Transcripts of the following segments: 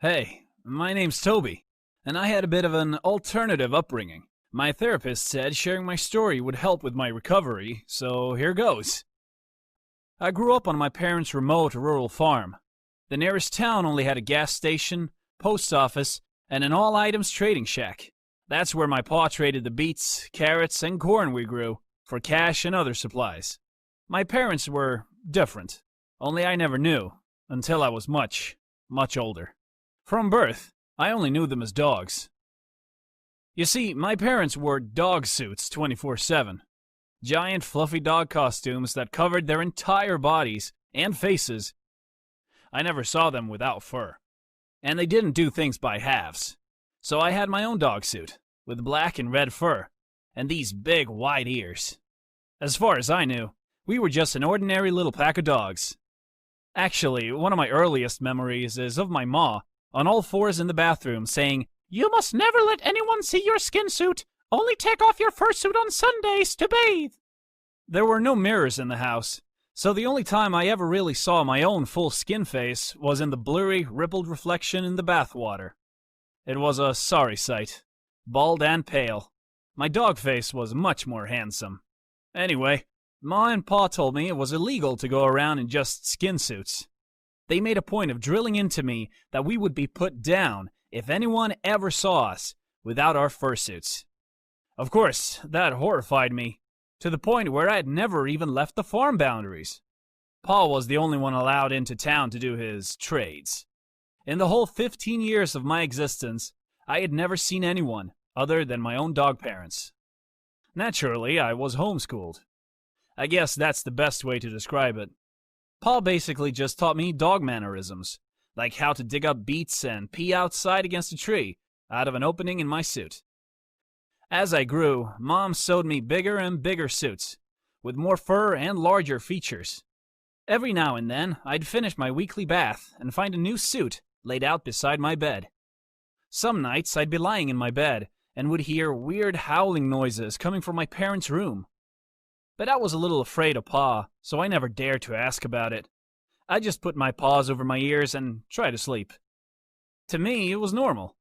Hey, my name's Toby, and I had a bit of an alternative upbringing. My therapist said sharing my story would help with my recovery, so here goes. I grew up on my parents' remote rural farm. The nearest town only had a gas station, post office, and an all-items trading shack. That's where my pa traded the beets, carrots, and corn we grew for cash and other supplies. My parents were different, only I never knew until I was much, much older. From birth, I only knew them as dogs. You see, my parents wore dog suits 24/7. Giant fluffy dog costumes that covered their entire bodies and faces. I never saw them without fur. And they didn't do things by halves. So I had my own dog suit, with black and red fur, and these big wide ears. As far as I knew, we were just an ordinary little pack of dogs. Actually, one of my earliest memories is of my ma, on all fours in the bathroom, saying, "You must never let anyone see your skin suit. Only take off your fursuit on Sundays to bathe." There were no mirrors in the house, so the only time I ever really saw my own full skin face was in the blurry, rippled reflection in the bathwater. It was a sorry sight, bald and pale. My dog face was much more handsome. Anyway, Ma and Pa told me it was illegal to go around in just skin suits. They made a point of drilling into me that we would be put down if anyone ever saw us without our fursuits. Of course, that horrified me, to the point where I had never even left the farm boundaries. Pa was the only one allowed into town to do his trades. In the whole 15 years of my existence, I had never seen anyone other than my own dog parents. Naturally, I was homeschooled. I guess that's the best way to describe it. Pa basically just taught me dog mannerisms, like how to dig up beets and pee outside against a tree out of an opening in my suit. As I grew, Mom sewed me bigger and bigger suits, with more fur and larger features. Every now and then, I'd finish my weekly bath and find a new suit laid out beside my bed. Some nights I'd be lying in my bed and would hear weird howling noises coming from my parents' room. But I was a little afraid of Pa, so I never dared to ask about it. I just put my paws over my ears and try to sleep. To me, it was normal.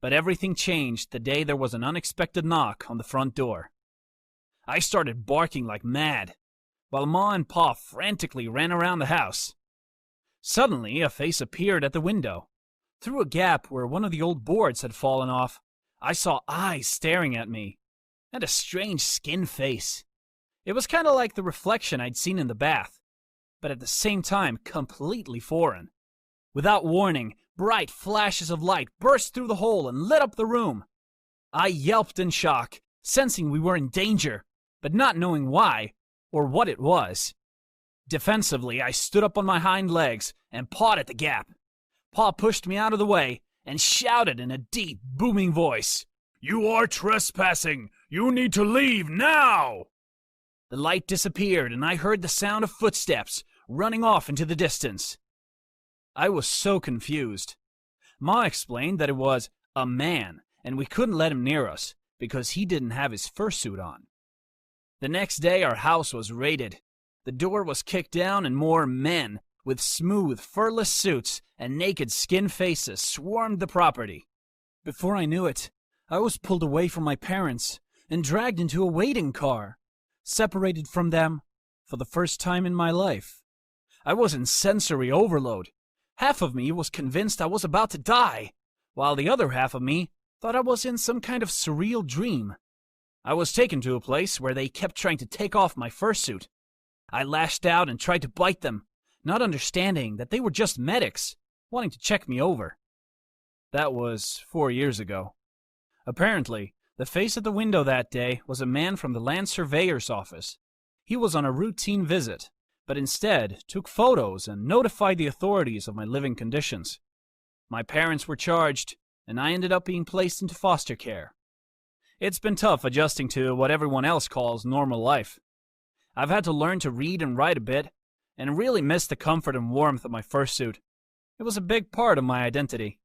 But everything changed the day there was an unexpected knock on the front door. I started barking like mad, while Ma and Pa frantically ran around the house. Suddenly, a face appeared at the window. Through a gap where one of the old boards had fallen off, I saw eyes staring at me, and a strange skin face. It was kind of like the reflection I'd seen in the bath, but at the same time completely foreign. Without warning, bright flashes of light burst through the hole and lit up the room. I yelped in shock, sensing we were in danger, but not knowing why or what it was. Defensively, I stood up on my hind legs and pawed at the gap. Pa pushed me out of the way and shouted in a deep, booming voice, "You are trespassing! You need to leave now!" The light disappeared and I heard the sound of footsteps running off into the distance. I was so confused. Ma explained that it was a man and we couldn't let him near us because he didn't have his fursuit on. The next day our house was raided. The door was kicked down and more men with smooth, furless suits and naked skin faces swarmed the property. Before I knew it, I was pulled away from my parents and dragged into a waiting car, separated from them for the first time in my life. I was in sensory overload. Half of me was convinced I was about to die, while the other half of me thought I was in some kind of surreal dream. I was taken to a place where they kept trying to take off my fursuit. I lashed out and tried to bite them, not understanding that they were just medics, wanting to check me over. That was 4 years ago. Apparently, the face at the window that day was a man from the land surveyor's office. He was on a routine visit, but instead took photos and notified the authorities of my living conditions. My parents were charged, and I ended up being placed into foster care. It's been tough adjusting to what everyone else calls normal life. I've had to learn to read and write a bit, and really miss the comfort and warmth of my fursuit. It was a big part of my identity.